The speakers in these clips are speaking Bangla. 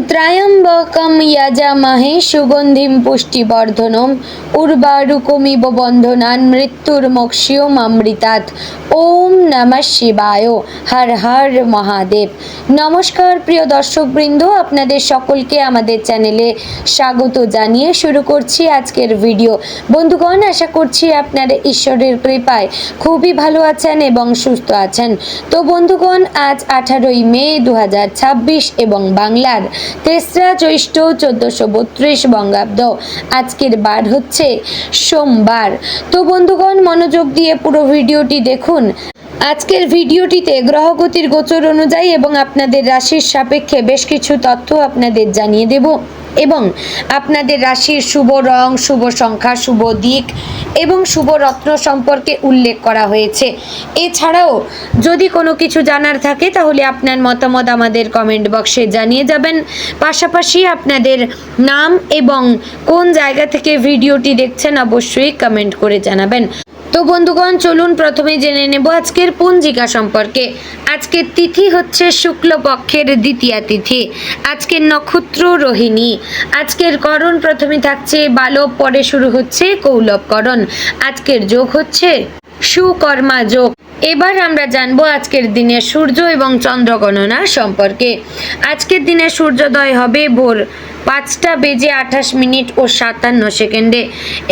ত্র্যম্বকম যজামহে সুগন্ধিম পুষ্টিবর্ধনম উর্বারুকমিব বন্ধনান মৃত্যুর্মোক্ষীয়মামৃতাৎ। ওম নমঃ শিবায়। হর হর মহাদেব। নমস্কার প্রিয় দর্শকবৃন্দ, আপনাদের সকলকে আমাদের চ্যানেলে স্বাগত জানিয়ে শুরু করছি আজকের ভিডিও। বন্ধুগণ, আশা করছি আপনারা ঈশ্বরের কৃপায় খুবই ভালো আছেন এবং সুস্থ আছেন। তো বন্ধুগণ, আজ 18ই মে 2026 এবং বাংলার 3রা জ্যৈষ্ঠ 1432 বঙ্গাব্দ। আজকের বার হচ্ছে সোমবার। তো বন্ধুগণ, মনোযোগ দিয়ে পুরো ভিডিওটি দেখুন। আজকের ভিডিওটিতে গ্রহগতির গোচর অনুযায়ী এবং আপনাদের রাশির সাপেক্ষে বেশ কিছু তথ্য আপনাদের জানিয়ে দেব এবং আপনাদের রাশির শুভ রং, শুভ সংখ্যা, শুভ দিক এবং শুভ রত্ন সম্পর্কে উল্লেখ করা হয়েছে। এছাড়াও যদি কোনো কিছু জানার থাকে তাহলে আপনার মতামত আমাদের কমেন্ট বক্সে জানিয়ে যাবেন। পাশাপাশি আপনাদের নাম এবং কোন জায়গা থেকে ভিডিওটি দেখছেন অবশ্যই কমেন্ট করে জানাবেন। তো বন্ধুগণ, চলুন প্রথমে জেনে নেব আজকের পঞ্জিকা সম্পর্কে। আজকের তিথি হচ্ছে শুক্লপক্ষের দ্বিতীয়া তিথি। আজকের নক্ষত্র রোহিণী। আজকের করণ প্রথমে থাকছে বালব, পরে শুরু হচ্ছে কৌলবকরণ। আজকের যোগ হচ্ছে সুকর্মা যোগ। এবার আমরা জানবো আজকের দিনে সূর্য এবং চন্দ্র গণনা সম্পর্কে। আজকের দিনে সূর্যোদয় হবে ভোর 5:28 ও 57 সেকেন্ডে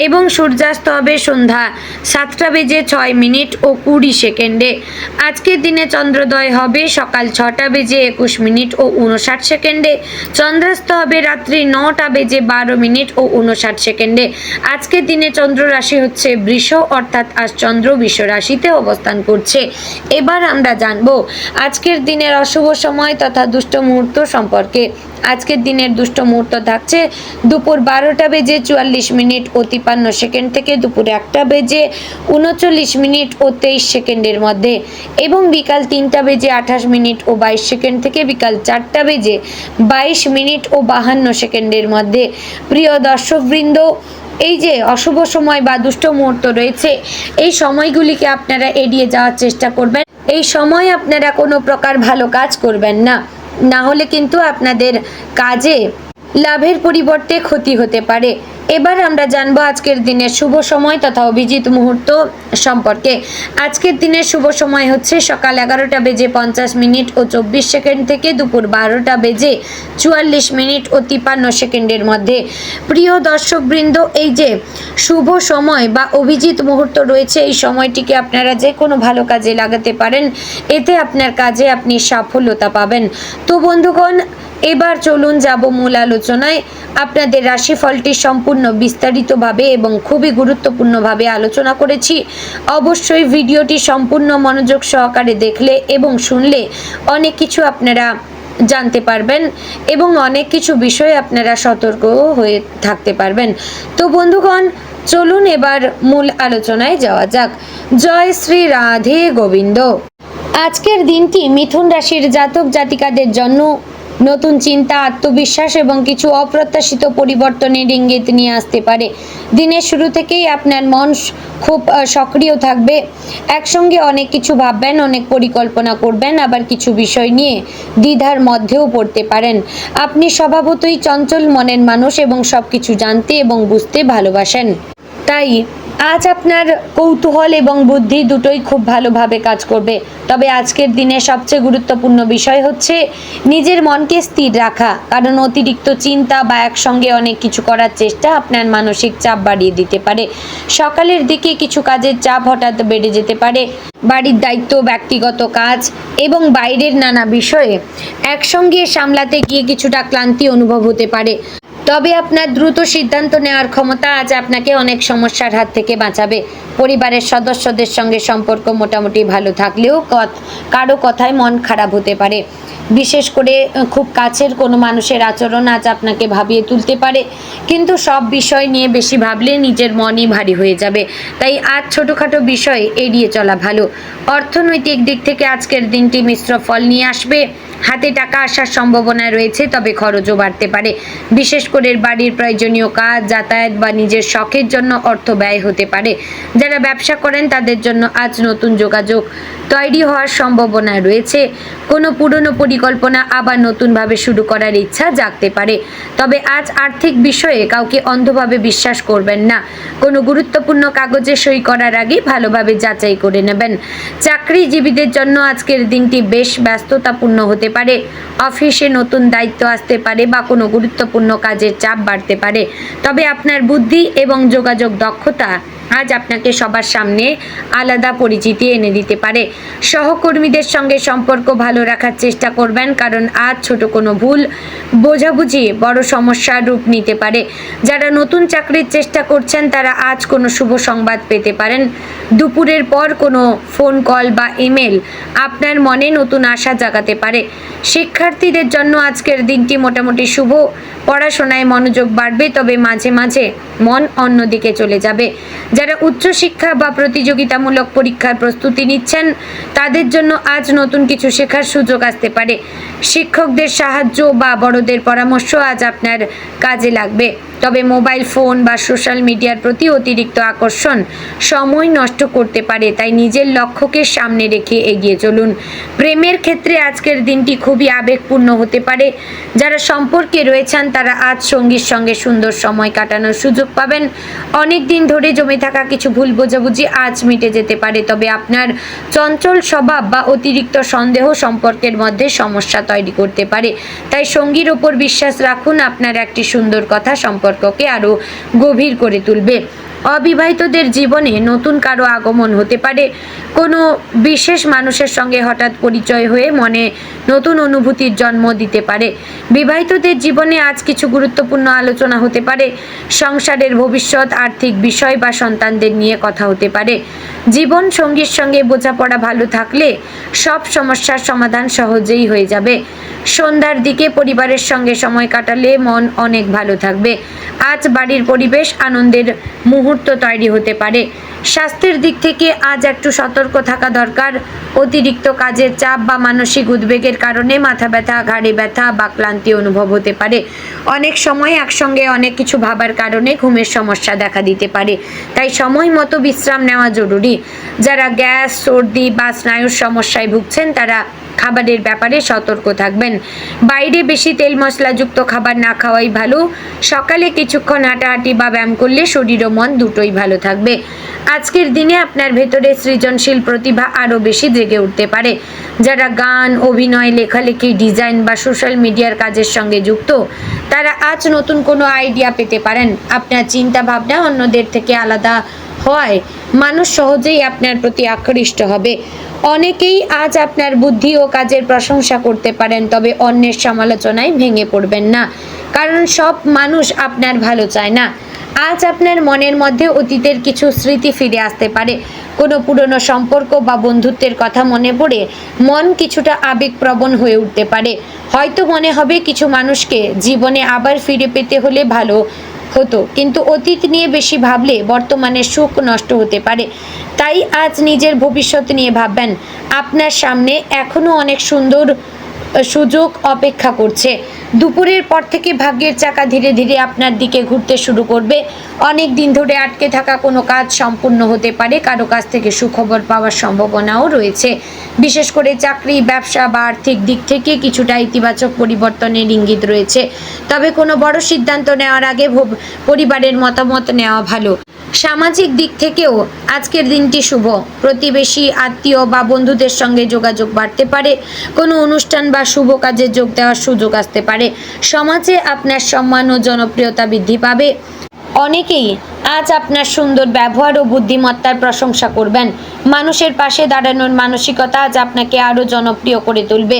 এবং সূর্যাস্ত হবে সন্ধ্যা 7:06 ও 20 সেকেন্ডে। আজকের দিনে চন্দ্রোদয় হবে সকাল 6:21 ও 59 সেকেন্ডে। চন্দ্রাস্ত হবে রাত্রি 9:12 ও 59 সেকেন্ডে। আজকের দিনে চন্দ্র রাশি হচ্ছে বৃষ, অর্থাৎ আজ চন্দ্র বৃষ রাশিতে অবস্থান করছে। এবার আমরা জানবো আজকের দিনের অশুভ সময় তথা দুষ্ট মুহূর্ত সম্পর্কে। আজকের দিনের দুষ্ট মুহূর্ত থাকছে দুপুর 12:44 ও 53 সেকেন্ড থেকে দুপুর 1:39 ও 23 সেকেন্ডের মধ্যে এবং বিকাল 3:28 ও 22 সেকেন্ড থেকে বিকাল 4:22 ও 52 সেকেন্ডের মধ্যে। প্রিয় দর্শকবৃন্দ, এই যে অশুভ সময় বা দুষ্ট মুহূর্ত রয়েছে, এই সময়গুলিকে আপনারা এড়িয়ে যাওয়ার চেষ্টা করবেন। এই সময় আপনারা কোনো প্রকার ভালো কাজ করবেন না, না হলে কিন্তু আপনাদের কাজে লাভের পরিবর্তে ক্ষতি হতে পারে। এবার আমরা জানবো আজকের দিনের শুভ সময় তথা অভিজিৎ মুহূর্ত সম্পর্কে। আজকের দিনের শুভ সময় হচ্ছে সকাল 11:50 ও 24 সেকেন্ড থেকে দুপুর 12:44 ও 53 সেকেন্ডের মধ্যে। প্রিয় দর্শকবৃন্দ, এই যে শুভ সময় বা অভিজিৎ মুহূর্ত রয়েছে, এই সময়টিকে আপনারা যে কোনো ভালো কাজে লাগাতে পারেন, এতে আপনার কাজে আপনি সাফল্যতা পাবেন। তো বন্ধুগণ, এবার চলুন যাব মূল আলোচনায়। আপনাদের রাশিফলটি সম্পূর্ণ বিস্তারিতভাবে এবং খুবই গুরুত্বপূর্ণভাবে আলোচনা করেছি। অবশ্যই ভিডিওটি সম্পূর্ণ মনোযোগ সহকারে দেখলে এবং শুনলে অনেক কিছু আপনারা জানতে পারবেন এবং অনেক কিছু বিষয়ে আপনারা সতর্ক হয়ে থাকতে পারবেন। তো বন্ধুগণ, চলুন এবার মূল আলোচনায় যাওয়া যাক। জয় শ্রী রাধে গোবিন্দ। আজকের দিনটি মিথুন রাশির জাতক জাতিকাদের জন্য নতুন চিন্তা, আত্মবিশ্বাস এবং কিছু অপ্রত্যাশিত পরিবর্তনের ইঙ্গিত নিয়ে আসতে পারে। দিনের শুরু থেকেই আপনার মন খুব সক্রিয় থাকবে। একসঙ্গে অনেক কিছু ভাববেন, অনেক পরিকল্পনা করবেন, আবার কিছু বিষয় নিয়ে দ্বিধার মধ্যেও পড়তে পারেন। আপনি স্বভাবতই চঞ্চল মনের মানুষ এবং সব কিছু জানতে এবং বুঝতে ভালোবাসেন। তাই আজ আপনার কৌতূহল এবং বুদ্ধি দুটোই খুব ভালোভাবে কাজ করবে। তবে আজকের দিনে সবচেয়ে গুরুত্বপূর্ণ বিষয় হচ্ছে নিজের মনকে স্থির রাখা, কারণ অতিরিক্ত চিন্তা বা একসঙ্গে অনেক কিছু করার চেষ্টা আপনার মানসিক চাপ বাড়িয়ে দিতে পারে। সকালের দিকে কিছু কাজের চাপ হঠাৎ বেড়ে যেতে পারে। বাড়ির দায়িত্ব, ব্যক্তিগত কাজ এবং বাইরের নানা বিষয়ে একসঙ্গে সামলাতে গিয়ে কিছুটা ক্লান্তি অনুভব হতে পারে। তবে আপনার দ্রুত সিদ্ধান্ত নেওয়ার ক্ষমতা আজ আপনাকে অনেক সমস্যার হাত থেকে বাঁচাবে। পরিবারের সদস্যদের সঙ্গে সম্পর্ক মোটামুটি ভালো থাকলেও কারো কথায় মন খারাপ হতে পারে। বিশেষ করে খুব কাছের কোনো মানুষের আচরণ আজ আপনাকে ভাবিয়ে তুলতে পারে, কিন্তু সব বিষয় নিয়ে বেশি ভাবলে নিজের মনই ভারী হয়ে যাবে। তাই আজ ছোটোখাটো বিষয় এড়িয়ে চলা ভালো। অর্থনৈতিক দিক থেকে আজকের দিনটি মিশ্র ফল নিয়ে আসবে। হাতে টাকা আসার সম্ভাবনা রয়েছে, তবে খরচও বাড়তে পারে। বিশেষ করে বাড়ির প্রয়োজনীয় কাজ, যাতায়াত বা নিজের শখের জন্য অর্থ ব্যয় হতে পারে। যারা ব্যবসা করেন তাদের জন্য আজ নতুন যোগাযোগ তৈরি হওয়ার সম্ভাবনা রয়েছে। কোনো পুরনো পরিকল্পনা আবার নতুনভাবে শুরু করার ইচ্ছা জাগতে পারে। তবে আজ আর্থিক বিষয়ে কাউকে অন্ধভাবে বিশ্বাস করবেন না। কোনো গুরুত্বপূর্ণ কাগজে সই করার আগে ভালোভাবে যাচাই করে নেবেন। চাকরিজীবীদের জন্য আজকের দিনটি বেশ ব্যস্ততাপূর্ণ হতে পারে। অফিসে নতুন দায়িত্ব আসতে পারে বা কোনো গুরুত্বপূর্ণ কাজের চাপ বাড়তে পারে। তবে আপনার বুদ্ধি এবং যোগাযোগ দক্ষতা আজ আপনাকে সবার সামনে আলাদা পরিচিতি এনে দিতে পারে। সহকর্মীদের সঙ্গে সম্পর্ক ভালো রাখার চেষ্টা করবেন, কারণ আজ ছোট কোনো ভুল বোঝাবুঝি বড় সমস্যার রূপ নিতে পারে। যারা নতুন চাকরির চেষ্টা করছেন তারা আজ কোনো শুভ সংবাদ পেতে পারেন। দুপুরের পর কোনো ফোন কল বা ইমেল আপনার মনে নতুন আশা জাগাতে পারে। শিক্ষার্থীদের জন্য আজকের দিনটি মোটামুটি শুভ। পড়াশোনায় মনোযোগ বাড়বে, তবে মাঝে মাঝে মন অন্যদিকে চলে যাবে। যারা উচ্চশিক্ষা বা প্রতিযোগিতামূলক পরীক্ষার প্রস্তুতি নিচ্ছেন তাদের জন্য আজ নতুন কিছু শেখার সুযোগ আসতে পারে। শিক্ষকদের সাহায্য বা বড়দের পরামর্শ আজ আপনার কাজে লাগবে। তবে মোবাইল ফোন বা সোশ্যাল মিডিয়ার প্রতি অতিরিক্ত আকর্ষণ সময় নষ্ট করতে পারে, তাই নিজের লক্ষ্যকে সামনে রেখে এগিয়ে চলুন। প্রেমের ক্ষেত্রে আজকের দিনটি খুবই আবেগপূর্ণ হতে পারে। যারা সম্পর্কে রয়েছেন তারা আজ সঙ্গীর সঙ্গে সুন্দর সময় কাটানোর সুযোগ পাবেন। অনেক দিন ধরে জমে থাকা কিছু ভুল বোঝাবুঝি আজ মিটে যেতে পারে, তবে আপনার চঞ্চল স্বভাব বা অতিরিক্ত সন্দেহ সম্পর্কের মধ্যে সমস্যা তৈরি করতে পারে। তাই সঙ্গীর ওপর বিশ্বাস রাখুন, আপনার একটি সুন্দর কথা সম্পর্ককে আরও গভীর করে তুলবে। অবিবাহিতদের জীবনে নতুন কারো আগমন হতে পারে। কোনো বিশেষ মানুষের সঙ্গে হঠাৎ পরিচয় হয়ে মনে নতুন অনুভূতির জন্ম দিতে পারে। বিবাহিতদের জীবনে আজ কিছু গুরুত্বপূর্ণ আলোচনা হতে পারে। সংসারের ভবিষ্যৎ, আর্থিক বিষয় বা সন্তানদের নিয়ে কথা হতে পারে। জীবন সঙ্গীর সঙ্গে বোঝাপড়া ভালো থাকলে সব সমস্যার সমাধান সহজেই হয়ে যাবে। সন্ধ্যার দিকে পরিবারের সঙ্গে সময় কাটালে মন অনেক ভালো থাকবে। আজ বাড়ির পরিবেশ আনন্দের মুহূর্ত তৈরি হতে পারে। স্বাস্থ্যের দিক থেকে আজ একটু সতর্ক থাকা দরকার। অতিরিক্ত কাজের চাপ বা মানসিক উদ্বেগের কারণে মাথা ব্যথা, ঘাড়ে ব্যথা বা ক্লান্তি অনুভব হতে পারে। অনেক সময় একসঙ্গে অনেক কিছু ভাবার কারণে ঘুমের সমস্যা দেখা দিতে পারে, তাই সময় মতো বিশ্রাম নেওয়া জরুরি। যারা গ্যাস, সর্দি বা স্নায়ুর সমস্যায় ভুগছেন তারা খাবারের ব্যাপারে সতর্ক থাকবেন। বাইরে বেশি তেল মশলাযুক্ত খাবার না খাওয়াই ভালো। সকালে কিছুক্ষণ হাঁটাহাঁটি বা ব্যায়াম করলে শরীর ও মন দুটোই ভালো থাকবে। আজকের দিনে আপনার ভেতরে সৃজনশীল প্রতিভা আরও বেশি জেগে উঠতে পারে। যারা গান, অভিনয়, লেখালেখি, ডিজাইন বা সোশ্যাল মিডিয়ার কাজের সঙ্গে যুক্ত তারা আজ নতুন কোনো আইডিয়া পেতে পারেন। আপনার চিন্তা ভাবনা অন্যদের থেকে আলাদা হওয়ায় মানুষ সহজেই আপনার প্রতি আকৃষ্ট হবে। অনেকেই আজ আপনার বুদ্ধি ও কাজের প্রশংসা করতে পারেন, তবে অন্যের সমালোচনায় ভেঙে পড়বেন না, কারণ সব মানুষ আপনার ভালো চায় না। আজ আপনার মনের মধ্যে অতীতের কিছু স্মৃতি ফিরে আসতে পারে। কোনো পুরনো সম্পর্ক বা বন্ধুত্বের কথা মনে পড়ে মন কিছুটা আবেগপ্রবণ হয়ে উঠতে পারে। হয়তো মনে হবে কিছু মানুষকে জীবনে আবার ফিরে পেতে হলে ভালো হতো, কিন্তু অতীত নিয়ে বেশি ভাবলে বর্তমানের সুখ নষ্ট হতে পারে। তাই আজ নিজের ভবিষ্যৎ নিয়ে ভাববেন। আপনার সামনে এখনও অনেক সুন্দর সুযোগ অপেক্ষা করছে। দুপুরের পর থেকে ভাগ্যের চাকা ধীরে ধীরে আপনার দিকে ঘুরতে শুরু করবে। অনেক দিন ধরে আটকে থাকা কোনো কাজ সম্পূর্ণ হতে পারে। কারো কাছ থেকে সুখবর পাওয়ার সম্ভাবনাও রয়েছে। বিশেষ করে চাকরি, ব্যবসা বা আর্থিক দিক থেকে কিছুটা ইতিবাচক পরিবর্তনের ইঙ্গিত রয়েছে। তবে কোনো বড় সিদ্ধান্ত নেওয়ার আগে পরিবারের মতামত নেওয়া ভালো। সামাজিক দিক থেকেও আজকের দিনটি শুভ। প্রতিবেশী, আত্মীয় বা বন্ধুদের সঙ্গে যোগাযোগ বাড়তে পারে। কোনো অনুষ্ঠান বা শুভ কাজে যোগ দেওয়ার সুযোগ আসতে পারে। সমাজে আপনার সম্মান ও জনপ্রিয়তা বৃদ্ধি পাবে। অনেকেই আজ আপনার সুন্দর ব্যবহার ও বুদ্ধিমত্তার প্রশংসা করবেন। মানুষের পাশে দাঁড়ানোর মানসিকতা আজ আপনাকে আরও জনপ্রিয় করে তুলবে।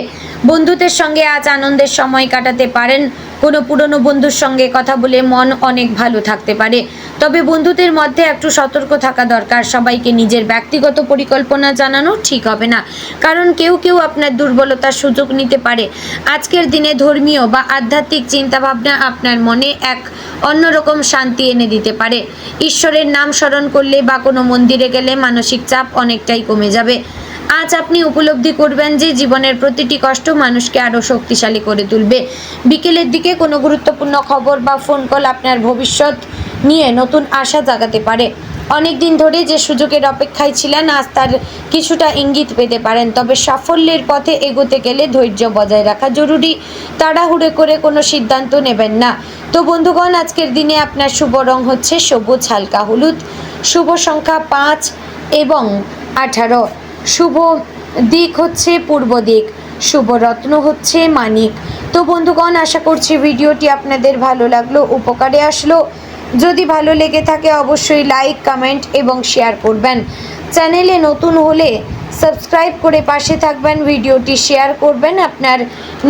বন্ধুদের সঙ্গে আজ আনন্দের সময় কাটাতে পারেন। কোনো পুরনো বন্ধুর সঙ্গে কথা বলে মন অনেক ভালো থাকতে পারে। তবে বন্ধুদের মধ্যে একটু সতর্ক থাকা দরকার। সবাইকে নিজের ব্যক্তিগত পরিকল্পনা জানানো ঠিক হবে না, কারণ কেউ কেউ আপনার দুর্বলতার সুযোগ নিতে পারে। আজকের দিনে ধর্মীয় বা আধ্যাত্মিক চিন্তাভাবনা আপনার মনে এক অন্যরকম শান্তি এনে দিতে পারে। ঈশ্বরের নাম স্মরণ করলে বা কোনো মন্দিরে গেলে মানসিক চাপ অনেকটাই কমে যাবে। আজ আপনি উপলব্ধি করবেন যে জীবনের প্রতিটি কষ্ট মানুষকে আরও শক্তিশালী করে তুলবে। বিকেলের দিকে কোনো গুরুত্বপূর্ণ খবর বা ফোন কল আপনার ভবিষ্যৎ নিয়ে নতুন আশা জাগাতে পারে। অনেক দিন ধরে যে সুযোগের অপেক্ষায় ছিলেন আজ তার কিছুটা ইঙ্গিত পেতে পারেন। তবে সাফল্যের পথে এগোতে গেলে ধৈর্য বজায় রাখা জরুরি। তাড়াহুড়ো করে কোনো সিদ্ধান্ত নেবেন না। তো বন্ধুগণ, আজকের দিনে আপনার শুভ রং হচ্ছে সবুজ হালকা হলুদ, শুভ সংখ্যা 5 এবং 18, শুভ দিক হচ্ছে পূর্ব দিক, শুভ রত্ন হচ্ছে মানিক। তো বন্ধুগণ, আশা করছি ভিডিওটি আপনাদের ভালো লাগলো, উপকারে আসলো। যদি ভালো লেগে থাকে অবশ্যই লাইক, কমেন্ট এবং শেয়ার করবেন। চ্যানেলে নতুন হলে সাবস্ক্রাইব করে পাশে থাকবেন, ভিডিওটি শেয়ার করবেন আপনার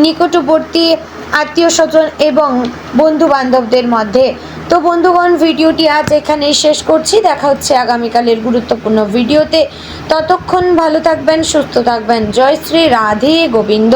নিকটবর্তী আত্মীয় স্বজন এবং বন্ধু বান্ধবদের মধ্যে। তো বন্ধুগণ, ভিডিওটি আজ এখানেই শেষ করছি। দেখা হচ্ছে আগামীকালের গুরুত্বপূর্ণ ভিডিওতে। ততক্ষণ ভালো থাকবেন, সুস্থ থাকবেন। জয় শ্রী রাধে গোবিন্দ।